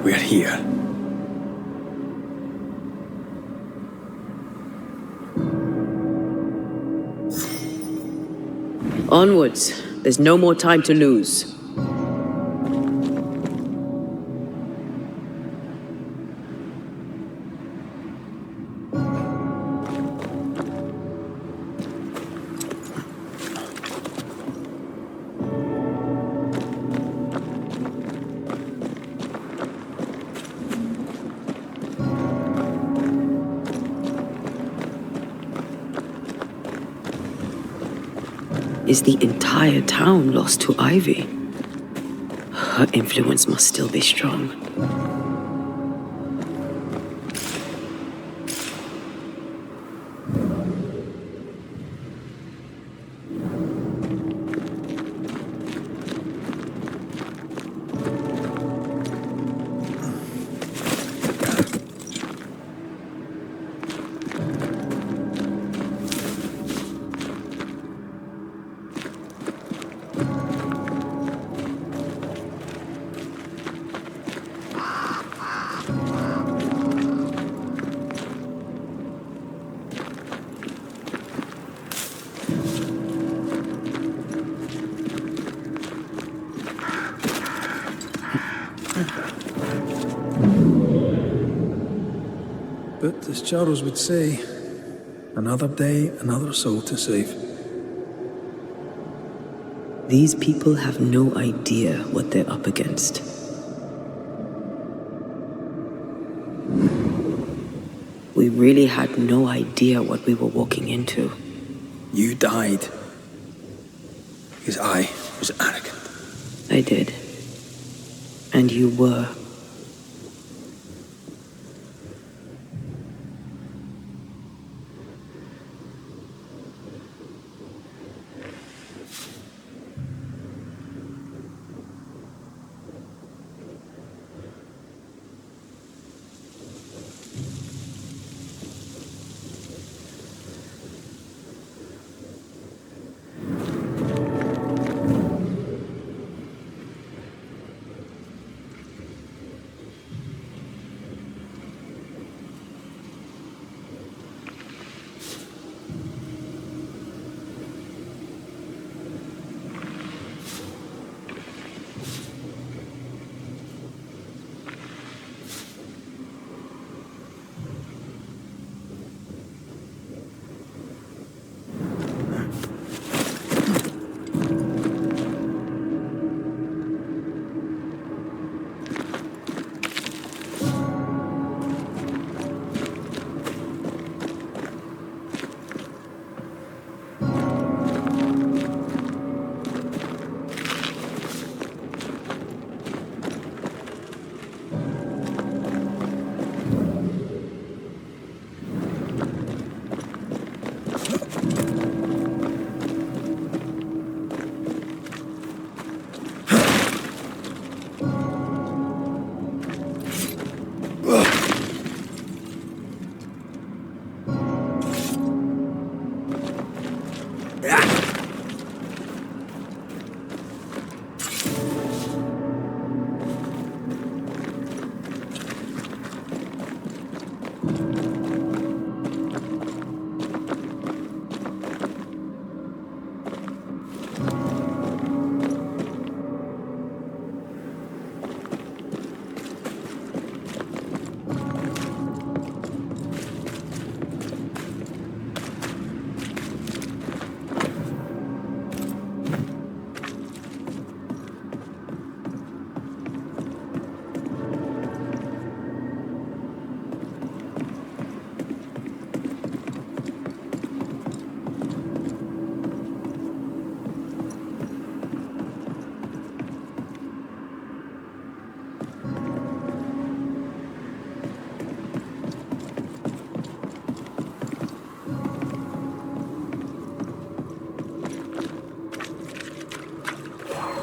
We're here. Onwards. There's no more time to lose. Is the entire town lost to Ivy? Her influence must still be strong. But as Charles would say, another day, another soul to save. These people have no idea what they're up against. We really had no idea what we were walking into. You died because I was arrogant. I did. And you were.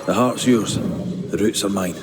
The heart's yours, the roots are mine.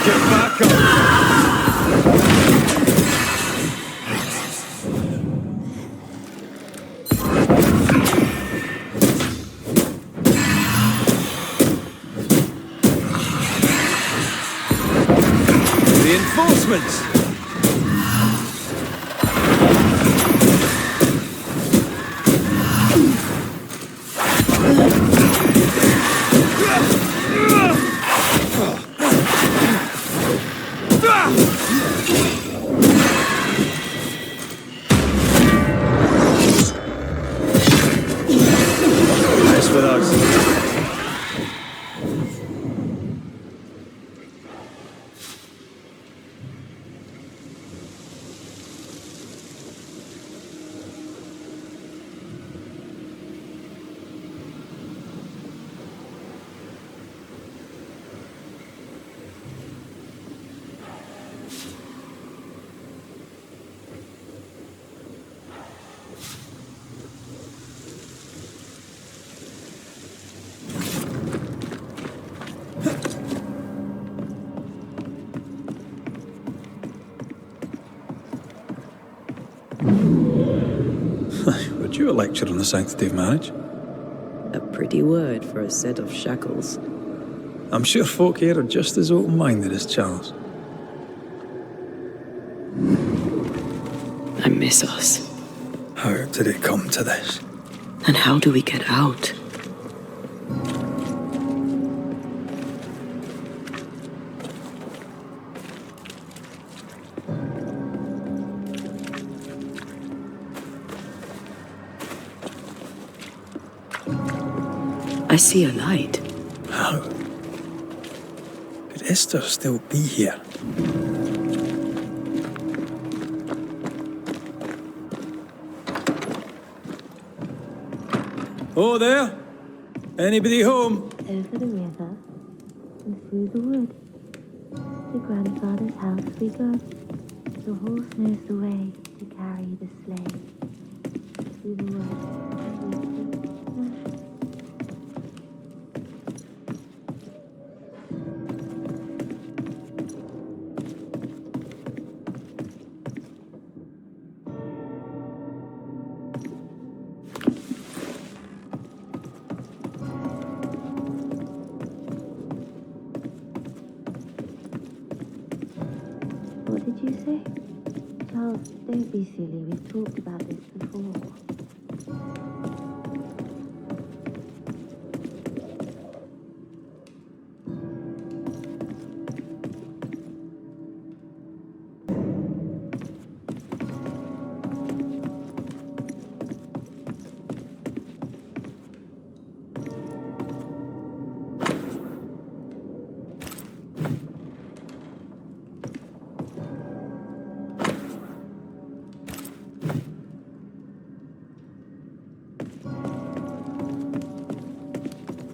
Get back up! Reinforcements! Nice with us. Would you a lecture on the sanctity of marriage? A pretty word for a set of shackles. I'm sure folk here are just as open-minded as Charles. I miss us. How did it come to this? And how do we get out? I see a light. How? Could Esther still be here? Oh, there? Anybody home? Over the river and through the wood. To grandfather's house we go. The horse knows the way to carry the sleigh. Through the wood and we go. What did you say? Charles, don't be silly. We've talked about this before.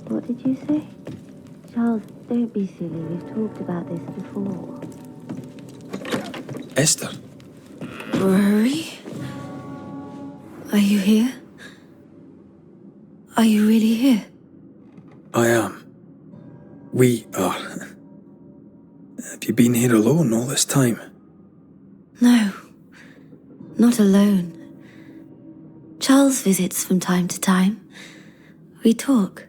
What did you say? Charles, don't be silly. We've talked about this before. Esther? Rory? Are you here? Are you really here? I am. We are. Have you been here alone all this time? No, not alone. Charles visits from time to time. We talk.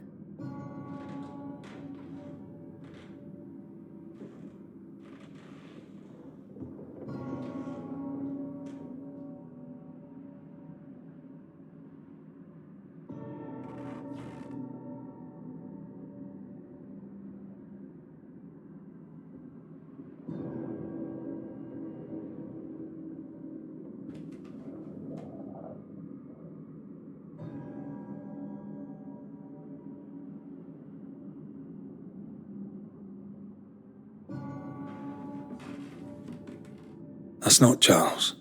That's not Charles.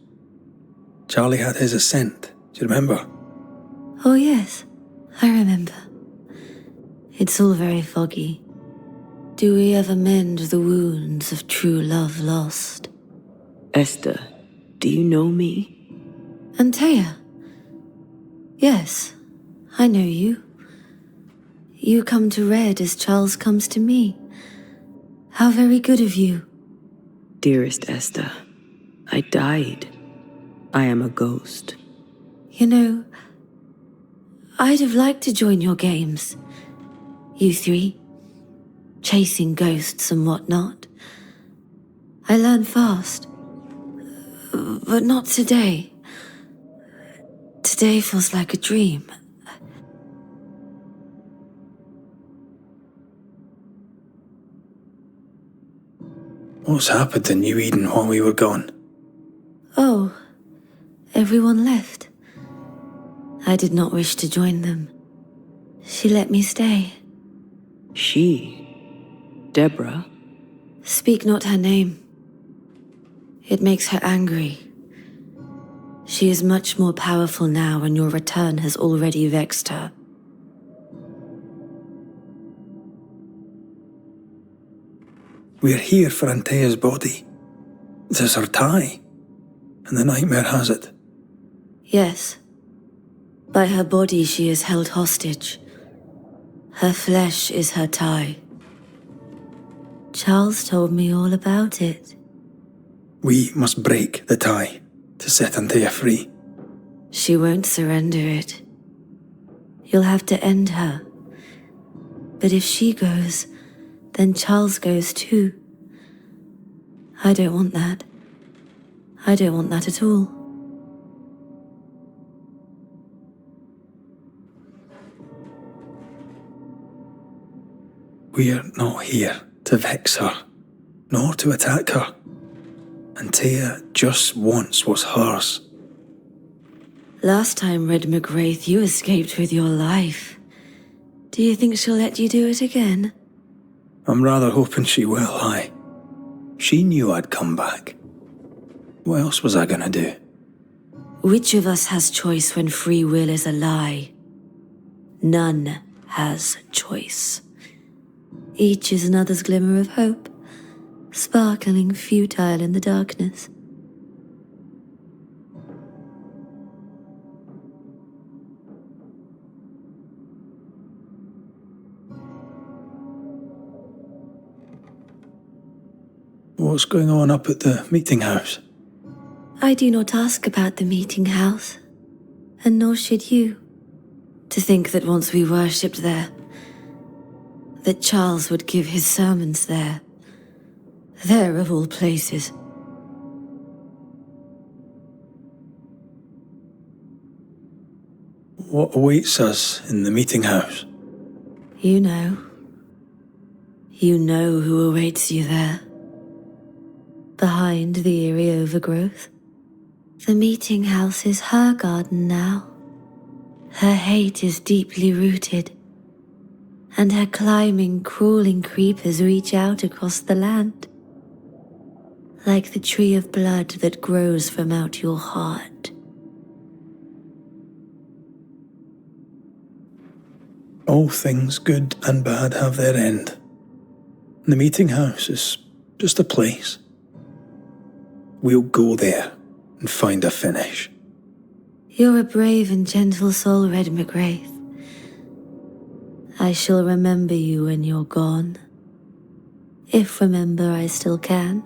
Charlie had his ascent. Do you remember? Oh yes, I remember. It's all very foggy. Do we ever mend the wounds of true love lost? Esther, do you know me? Antea? Yes, I know you. You come to Red as Charles comes to me. How very good of you. Dearest Esther, I died. I am a ghost. You know, I'd have liked to join your games. You three, chasing ghosts and whatnot. I learn fast. But not today. Today feels like a dream. What's happened in New Eden while we were gone? Oh, everyone left. I did not wish to join them. She let me stay. She? Deborah? Speak not her name. It makes her angry. She is much more powerful now, and your return has already vexed her. We're here for Antea's body. It is her tie, and the nightmare has it. Yes. By her body she is held hostage. Her flesh is her tie. Charles told me all about it. We must break the tie to set Antea free. She won't surrender it. You'll have to end her. But if she goes, then Charles goes too. I don't want that. I don't want that at all. We're not here to vex her, nor to attack her. Antea just wants what's hers. Last time, Red McGrath, you escaped with your life. Do you think she'll let you do it again? I'm rather hoping she will, aye. She knew I'd come back. What else was I gonna do? Which of us has choice when free will is a lie? None has choice. Each is another's glimmer of hope, sparkling futile in the darkness. What's going on up at the meeting house? I do not ask about the meeting house, and nor should you. To think that once we worshipped there, that Charles would give his sermons there. There of all places. What awaits us in the meeting house? You know. You know who awaits you there. Behind the eerie overgrowth. The meeting house is her garden now. Her hate is deeply rooted, and her climbing, crawling creepers reach out across the land, like the tree of blood that grows from out your heart. All things good and bad have their end. The meeting house is just a place. We'll go there and find a finish. You're a brave and gentle soul, Red McGrath. I shall remember you when you're gone. If remember I still can.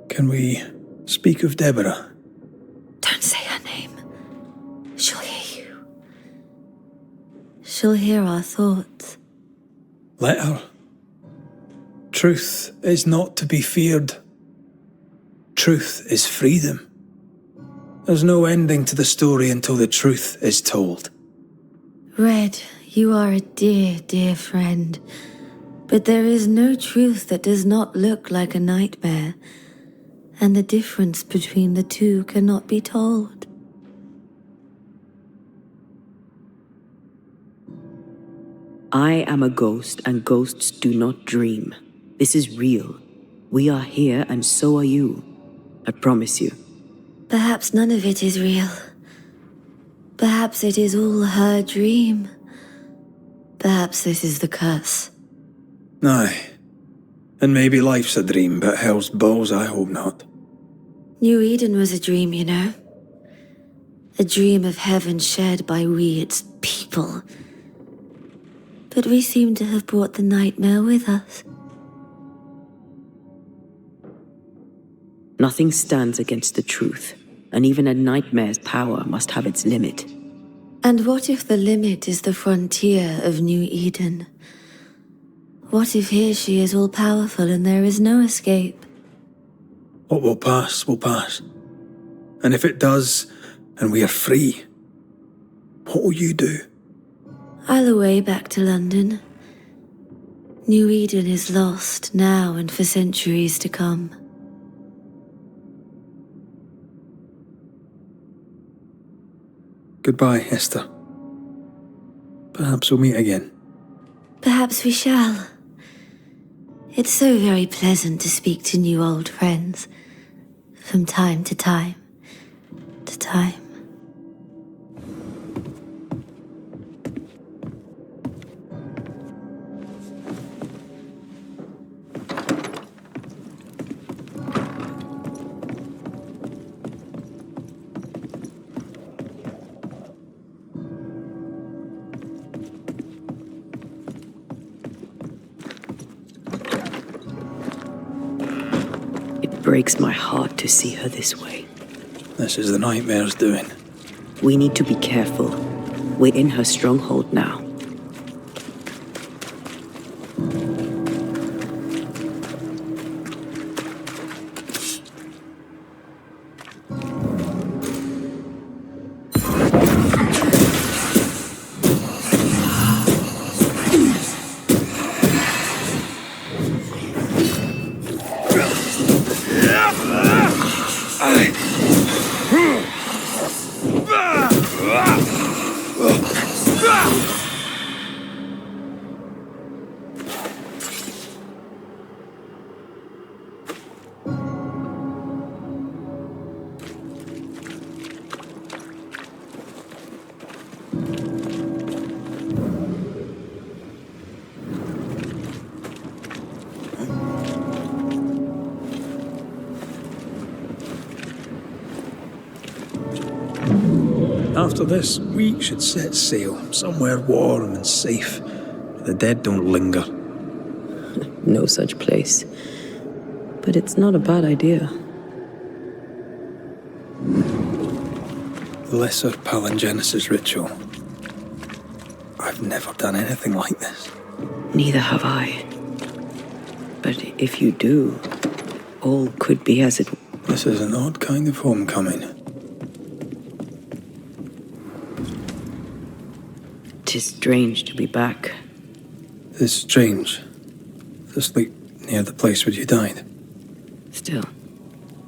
Can we speak of Deborah? Don't say her name. She'll hear you. She'll hear our thoughts. Let her. Truth is not to be feared. Truth is freedom. There's no ending to the story until the truth is told. Red, you are a dear, dear friend. But there is no truth that does not look like a nightmare, and the difference between the two cannot be told. I am a ghost, and ghosts do not dream. This is real. We are here, and so are you. I promise you. Perhaps none of it is real. Perhaps it is all her dream. Perhaps this is the curse. Aye. And maybe life's a dream, but hell's balls, I hope not. New Eden was a dream, you know. A dream of heaven shared by we, its people. but we seem to have brought the nightmare with us. Nothing stands against the truth, and even a nightmare's power must have its limit. And what if the limit is the frontier of New Eden? What if here she is all-powerful and there is no escape? What will pass will pass. And if it does, and we are free, what will you do? I'll away back to London. New Eden is lost now and for centuries to come. Goodbye, Esther. Perhaps we'll meet again. Perhaps we shall. It's so very pleasant to speak to new old friends. From time to time. To time. It breaks my heart to see her this way. This is the nightmare's doing. We need to be careful. We're in her stronghold now. After this, we should set sail somewhere warm and safe, where the dead don't linger. No such place. But it's not a bad idea. The Lesser Palingenesis ritual. I've never done anything like this. Neither have I. But if you do, all could be as it... This is an odd kind of homecoming. 'Tis strange to be back. It's strange to sleep near the place where you died. Still,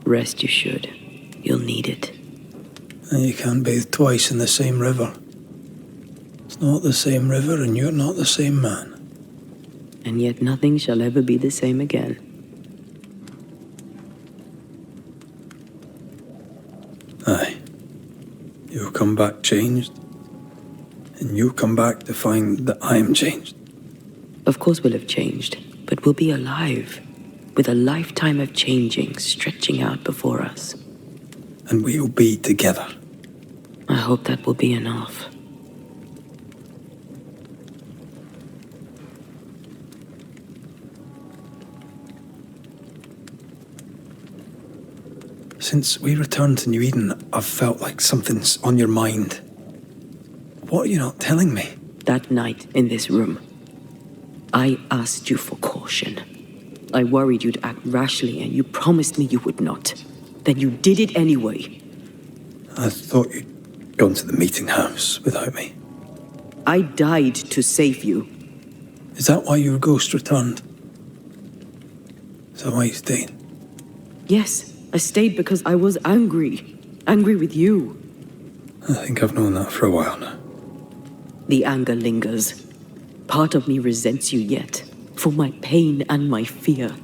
rest you should. You'll need it. And you can't bathe twice in the same river. It's not the same river and you're not the same man. And yet nothing shall ever be the same again. Aye. You'll come back changed. And you'll come back to find that I am changed. Of course we'll have changed, but we'll be alive, with a lifetime of changing stretching out before us. And we'll be together. I hope that will be enough. Since we returned to New Eden, I've felt like something's on your mind. What are you not telling me? That night in this room, I asked you for caution. I worried you'd act rashly and you promised me you would not. Then you did it anyway. I thought you'd gone to the meeting house without me. I died to save you. Is that why your ghost returned? Is that why you stayed? Yes, I stayed because I was angry. Angry with you. I think I've known that for a while now. The anger lingers. Part of me resents you yet. For my pain and my fear.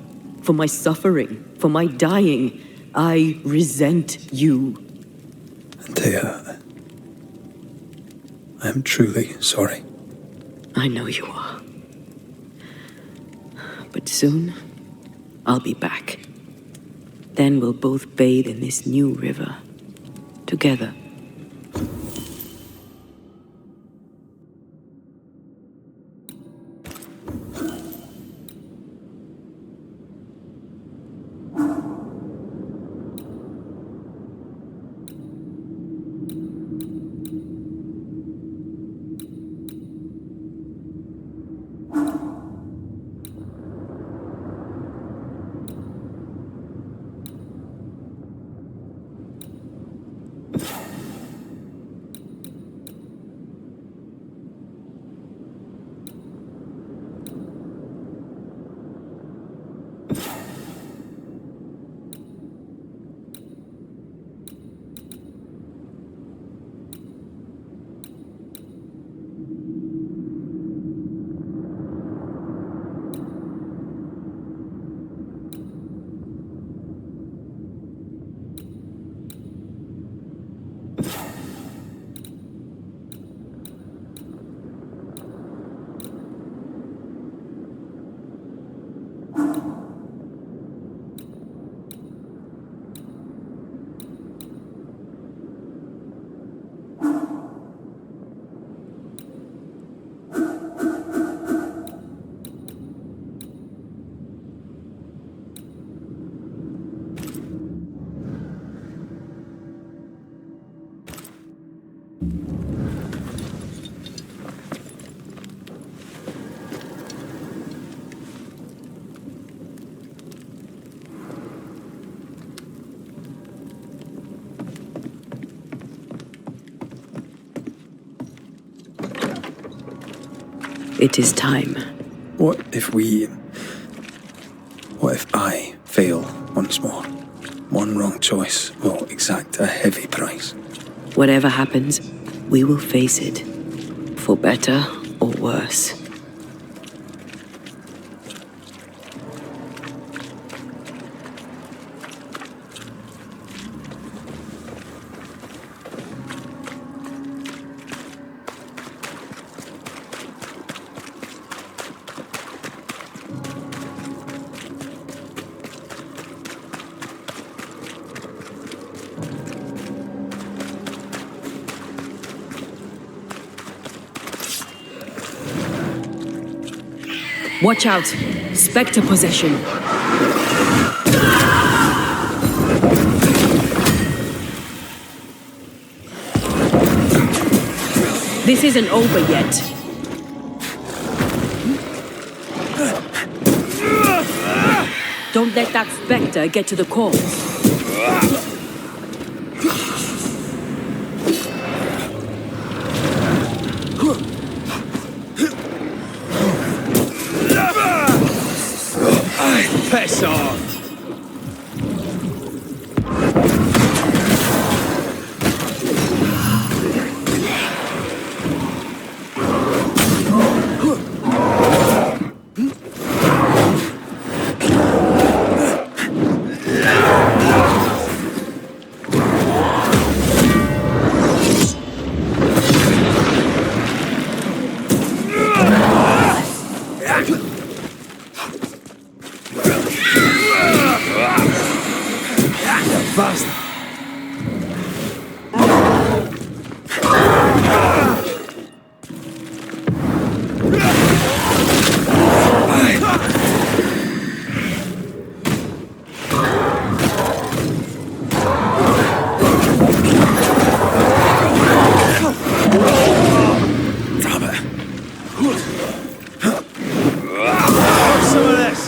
For my suffering. For my dying. I resent you. Antea, I am truly sorry. I know you are. But soon, I'll be back. Then we'll both bathe in this new river. Together. It is time. What if I fail once more? One wrong choice will exact a heavy price. Whatever happens, we will face it. For better or worse. Watch out! Spectre possession! This isn't over yet. Don't let that spectre get to the corpse. Piss off! Fast! Damn it! Have some of this!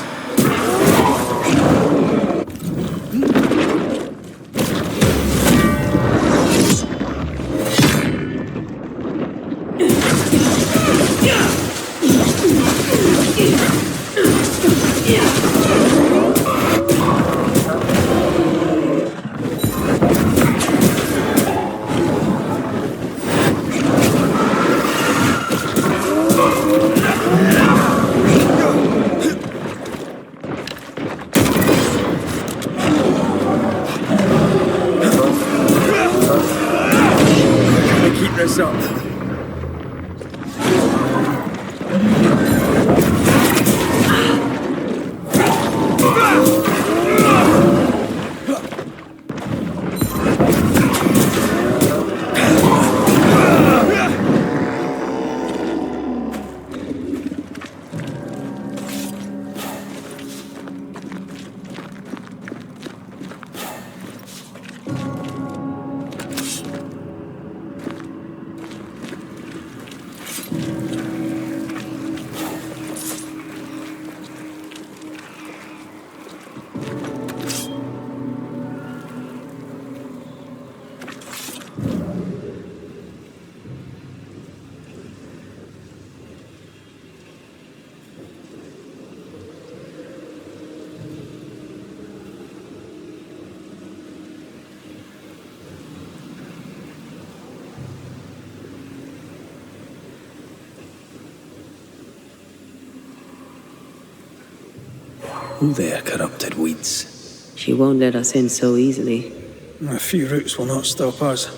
Keep this up. Oh there, corrupted weeds. She won't let us in so easily. A few roots will not stop us.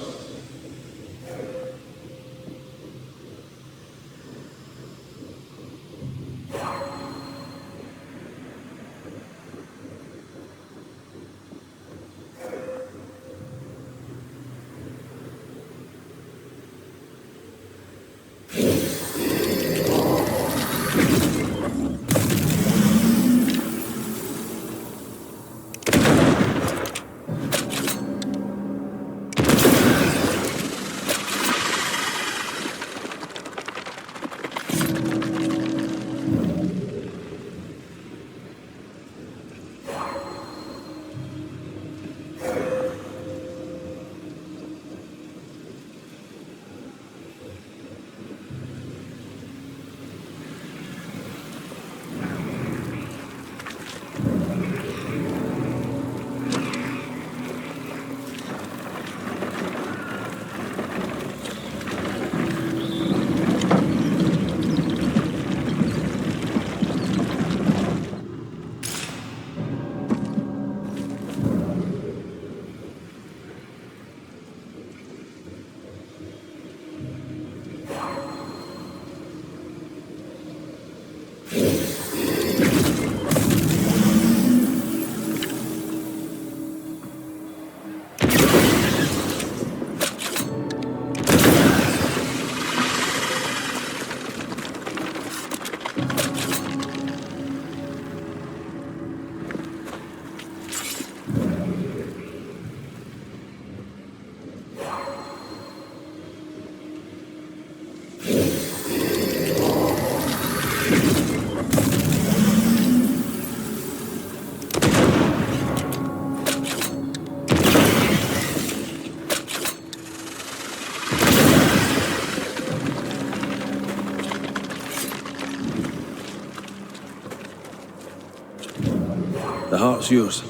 The heart's yours.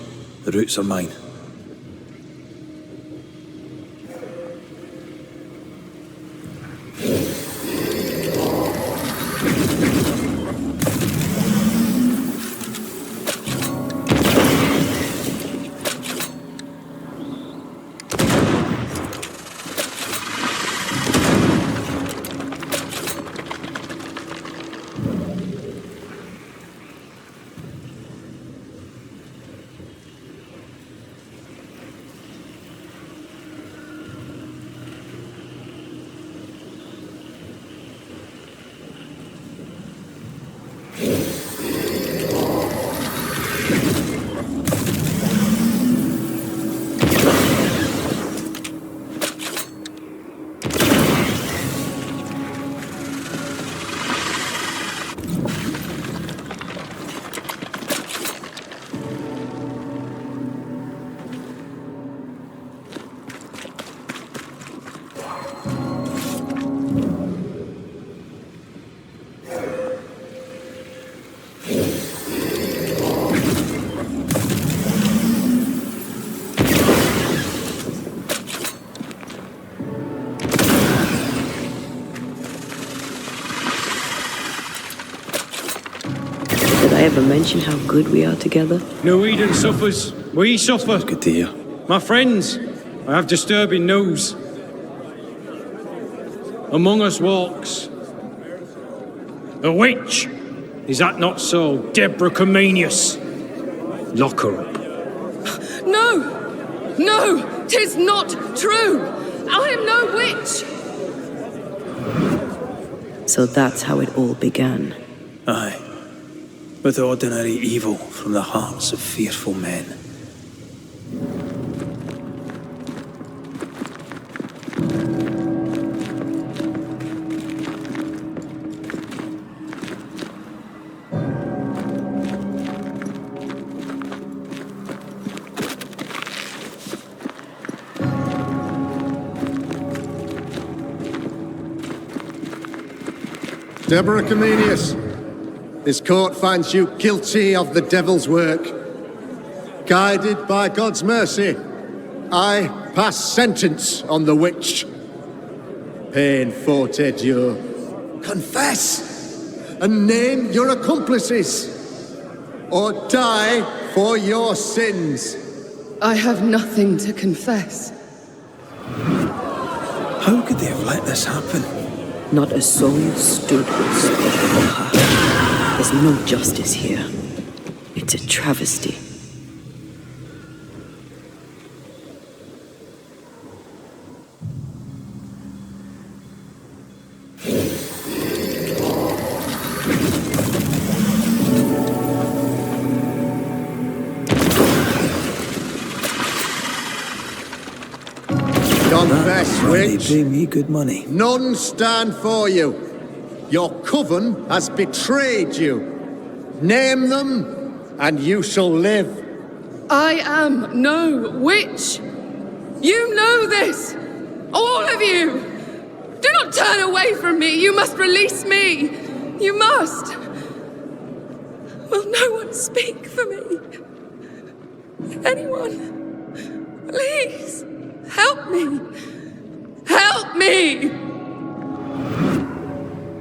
The roots are mine. Did I ever mention how good we are together? No Eden suffers. We suffer. Good to hear. My friends, I have disturbing news. Among us walks a witch. Is that not so, Deborah Comenius? Lock her up. No! No! 'Tis not true! I am no witch! So that's how it all began. Aye. With ordinary evil from the hearts of fearful men. Deborah Comenius, this court finds you guilty of the devil's work. Guided by God's mercy, I pass sentence on the witch. Pain forte Dieu. Confess and name your accomplices, or die for your sins. I have nothing to confess. How could they have let this happen? Not a soul stood or spoke for her. There's no justice here. It's a travesty. Confess, They witch. pay me good money. None stand for you. Your coven has betrayed you. Name them, and you shall live. I am no witch! You know this! All of you! Do not turn away from me! You must release me! You must! Will no one speak for me? Anyone? Please! Help me! Help me!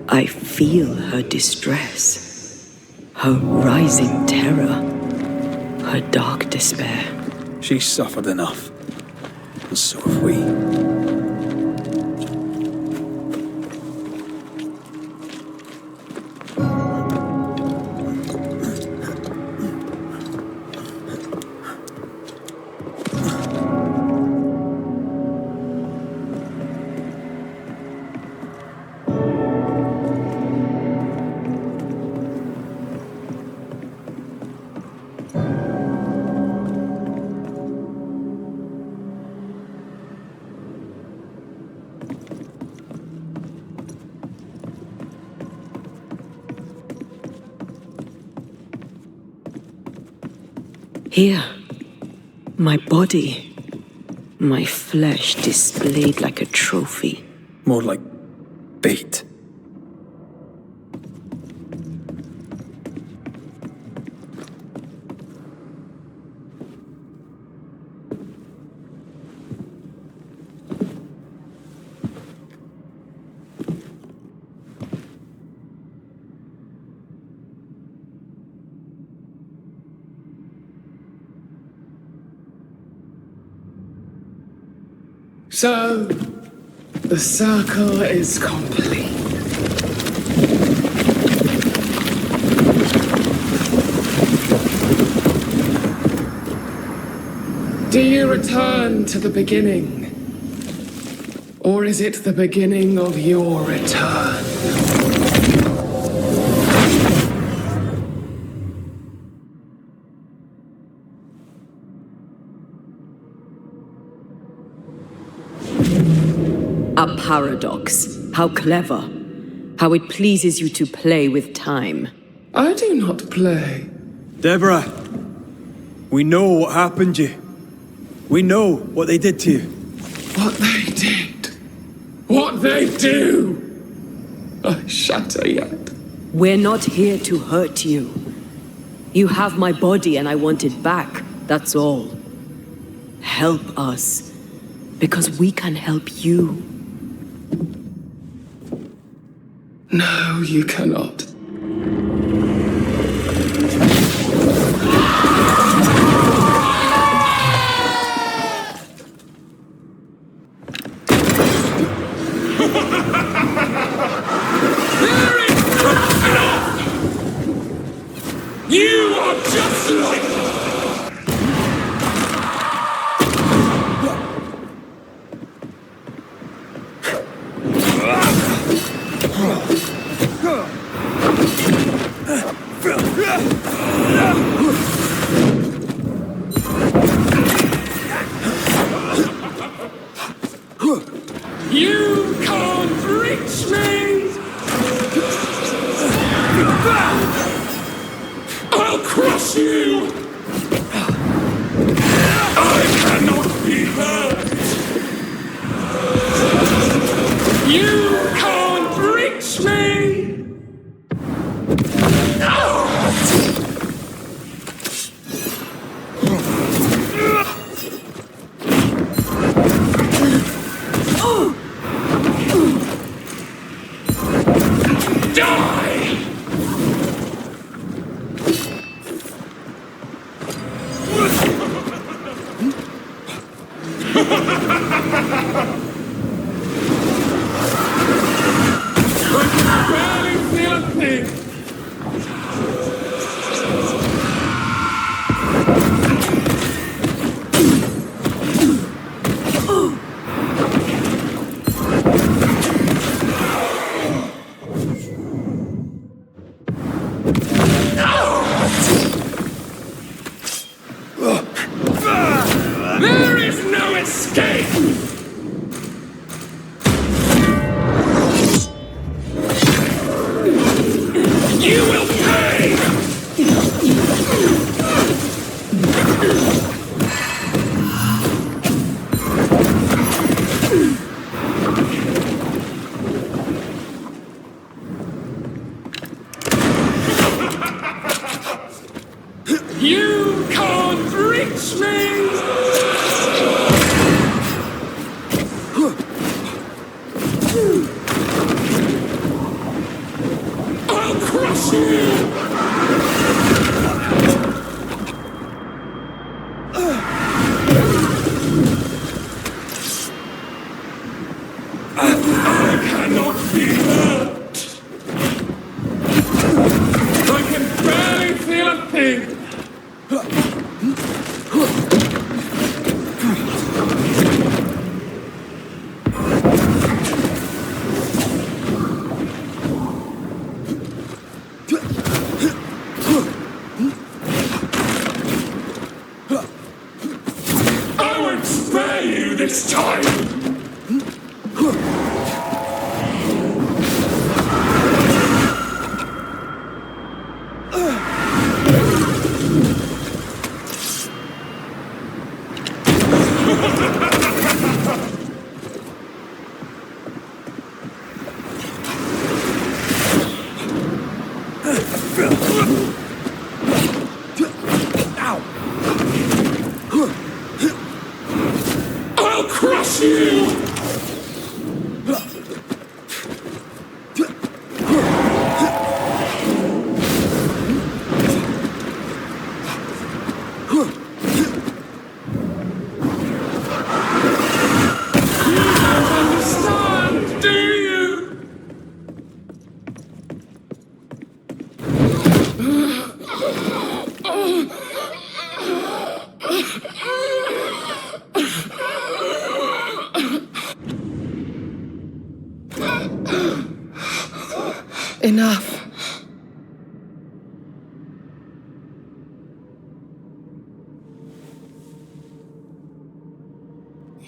I feel her distress, her rising terror, her dark despair. She's suffered enough. And so have we. Here, my body, my flesh displayed like a trophy. More like bait. So, the circle is complete. Do you return to the beginning? Or is it the beginning of your return? A paradox. How clever. How it pleases you to play with time. I do not play. Deborah, we know what happened to you. We know what they did to you. What they did. What they do. I shudder yet. We're not here to hurt you. You have my body and I want it back, that's all. Help us, because we can help you. No, you cannot. You are just like... You can't reach me! I'll crush you! I cannot be hurt! You can't reach me! Die! I can barely feel a thing! There is no escape! You will pay! You can't reach me! I'll crush you! I cannot be hurt! I can barely feel a thing!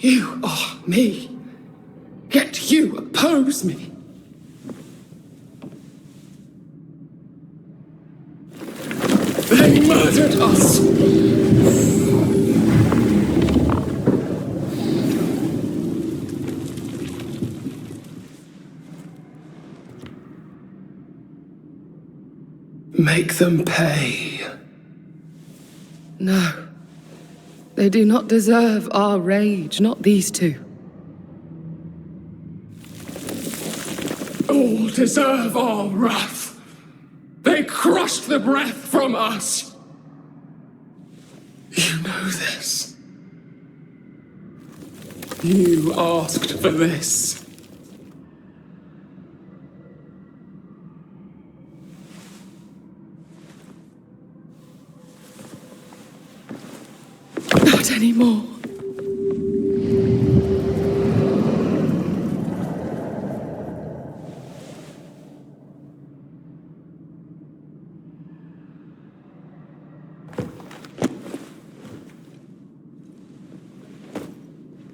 You are me. Yet you oppose me. They murdered us. Make them pay. No. They do not deserve our rage, not these two. All deserve our wrath. They crushed the breath from us. You know this. You asked for this. Not anymore.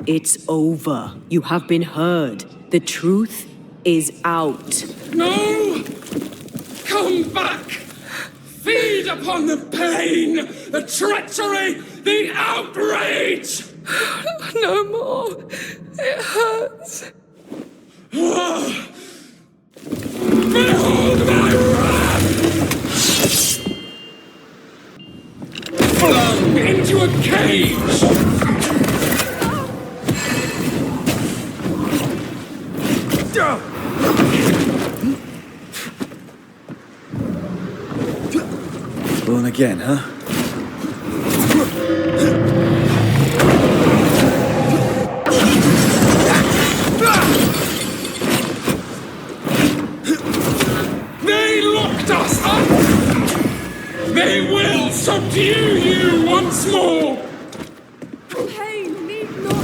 It's over. You have been heard. The truth is out. No! Come back! Feed upon the pain, the treachery, the outrage! No more. It hurts. Behold my wrath! Flung into a cage! Alone again, huh? They locked us up! They will subdue you once more! Pain need not.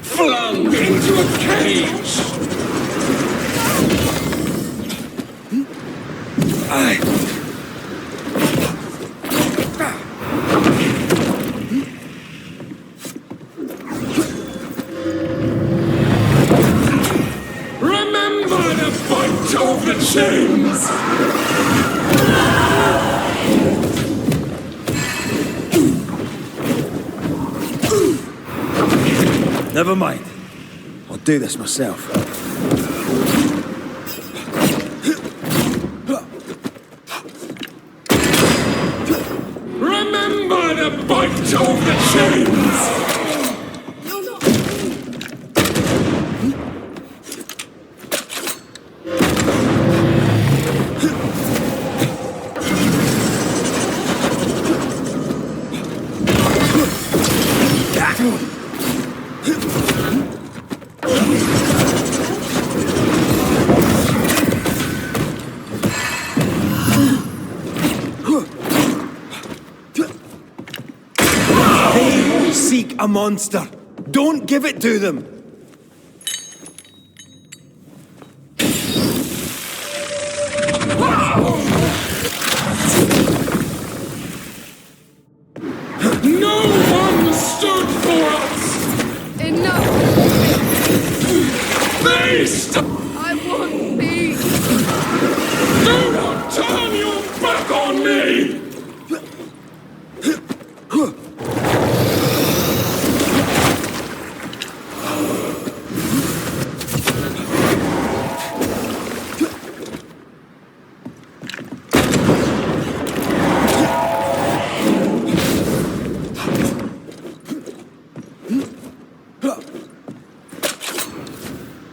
Flung into a cage! Remember the fight of the chains! Never mind. I'll do this myself. Remember the bite of the chains! They seek a monster. Don't give it to them. No one stood for us! Enough. They I want peace. Do not turn your back on me!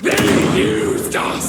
They used us!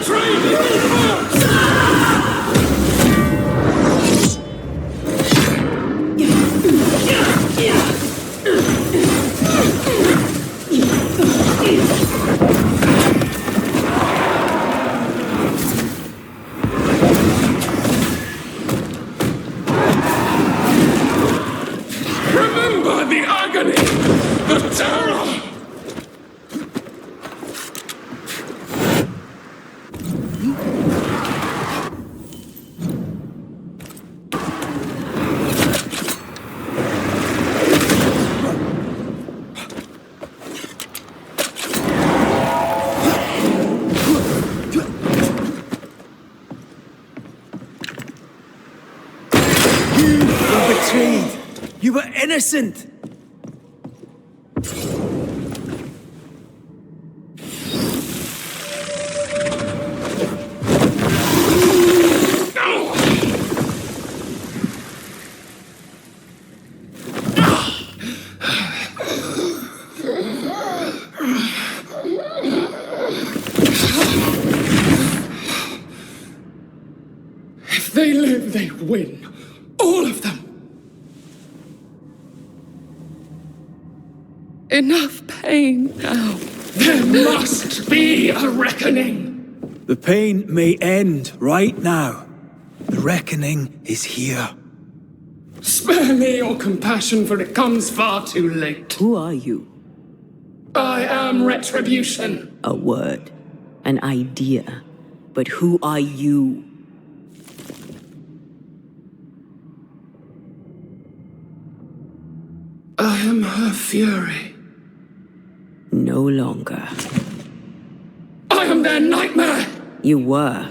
betrayed you first! Remember the agony, the terror! Betrayed! You were innocent! If they live, they win. All of them. Enough pain now. There must be a reckoning. The pain may end right now. The reckoning is here. Spare me your compassion, for it comes far too late. Who are you? I am retribution. A word, an idea. But who are you? I am her fury. No longer. I am their nightmare. You were.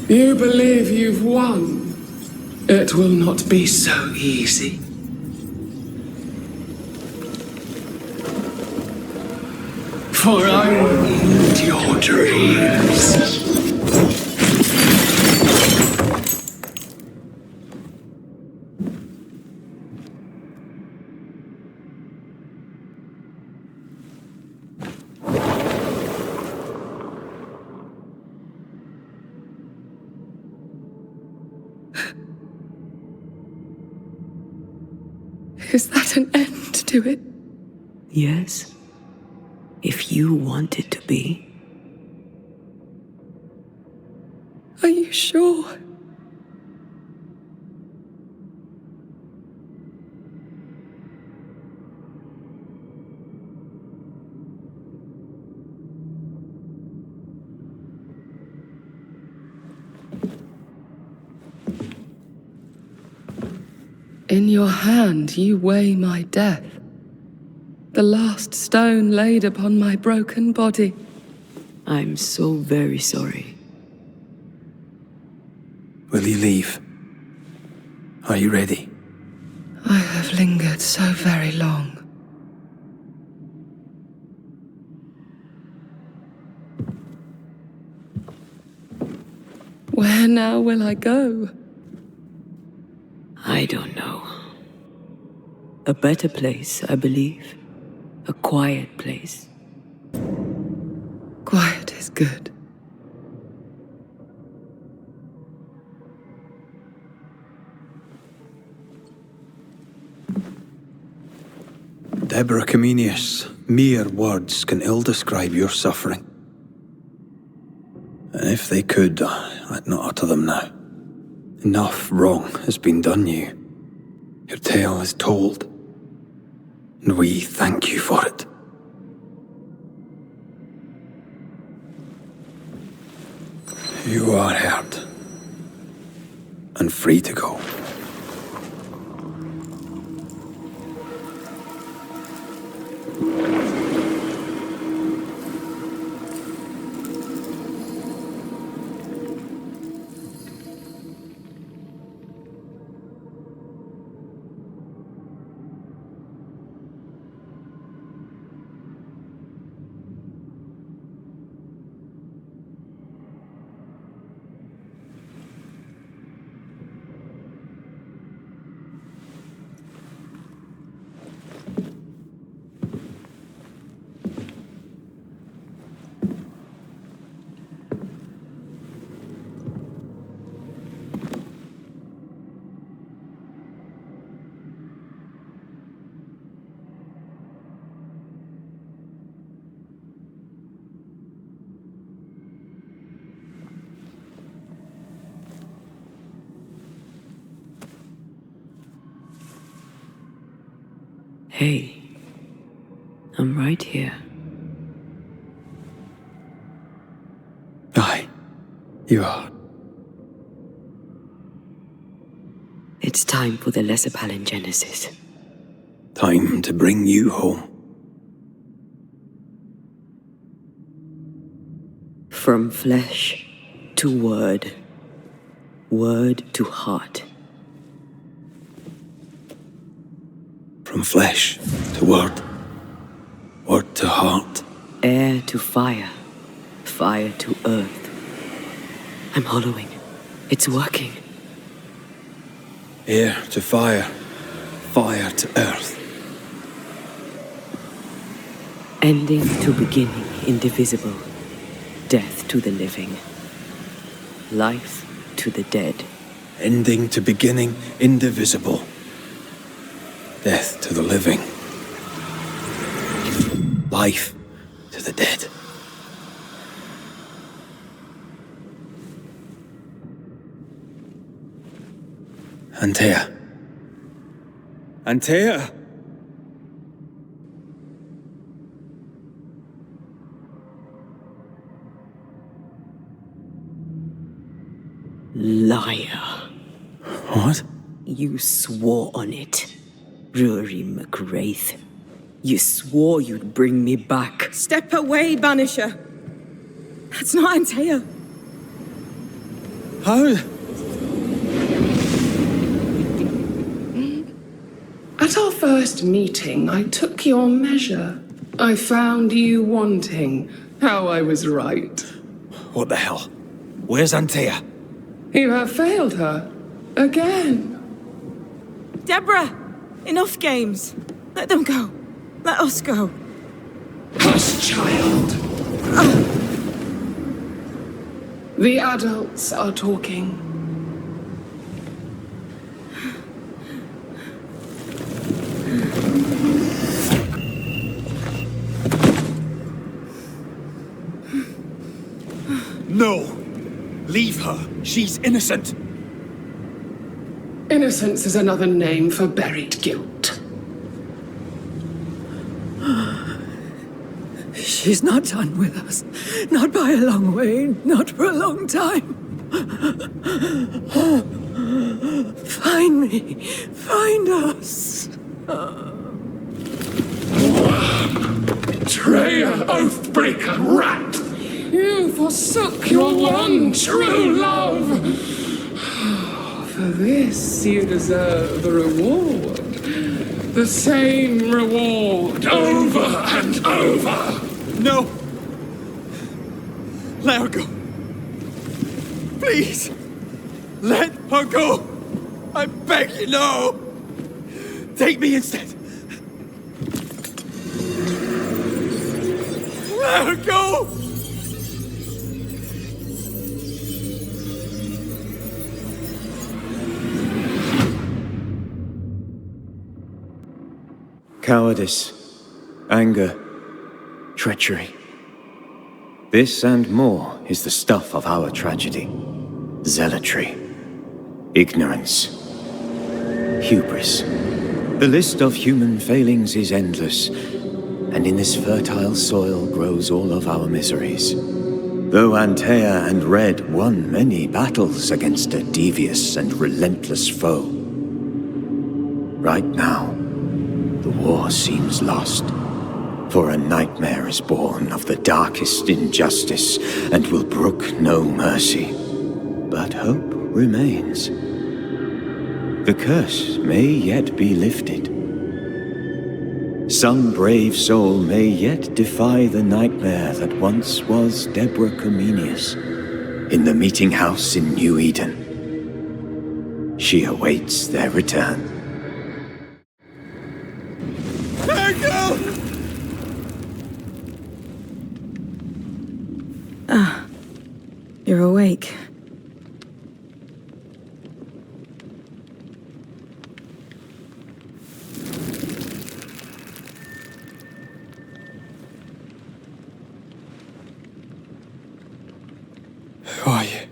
You believe you've won. It will not be so easy. For I will eat your dreams. Is that an end to it? Yes. If you want it to be. Are you sure? In your hand you weigh my death, the last stone laid upon my broken body. I'm so very sorry. Will you leave? Are you ready? I have lingered so very long. Where now will I go? I don't know. A better place, I believe. A quiet place. Quiet is good. Deborah Comenius, mere words can ill describe your suffering. And if they could, I'd not utter them now. Enough wrong has been done you. Your tale is told, and we thank you for it. You are heard, and free to go. Hey, I'm right here. Aye, you are. It's time for the Lesser Palingenesis. Time to bring you home. From flesh to word, word to heart. From flesh to word, word to heart. Air to fire, fire to earth. I'm hollowing. It's working. Air to fire, fire to earth. Ending to beginning, indivisible. Death to the living. Life to the dead. Ending to beginning, indivisible. Death to the living. Life to the dead. Antea. Antea! Liar. What? You swore on it, Rory McWraith. You swore you'd bring me back. Step away, Banisher. That's not Antea. How? At our first meeting, I took your measure. I found you wanting. How I was right. What the hell? Where's Antea? You have failed her. Again. Deborah! Enough games. Let them go. Let us go. Hush, child. The adults are talking. No! Leave her. She's innocent. Innocence is another name for buried guilt. She's not done with us. Not by a long way. Not for a long time. Find me. Find us. Betrayer, oathbreaker, rat! You forsook your one true love! For this you deserve the reward. The same reward over and over! No! Let her go. Please! Let her go! I beg you, no! Take me instead! Let her go! Cowardice, anger, treachery. This and more is the stuff of our tragedy. Zealotry, ignorance, hubris. The list of human failings is endless, and in this fertile soil grows all of our miseries. Though Antea and Red won many battles against a devious and relentless foe, right now, the war seems lost, for a nightmare is born of the darkest injustice and will brook no mercy. But hope remains. The curse may yet be lifted. Some brave soul may yet defy the nightmare that once was Deborah Comenius in the meeting house in New Eden. She awaits their return. You're awake. Who are you?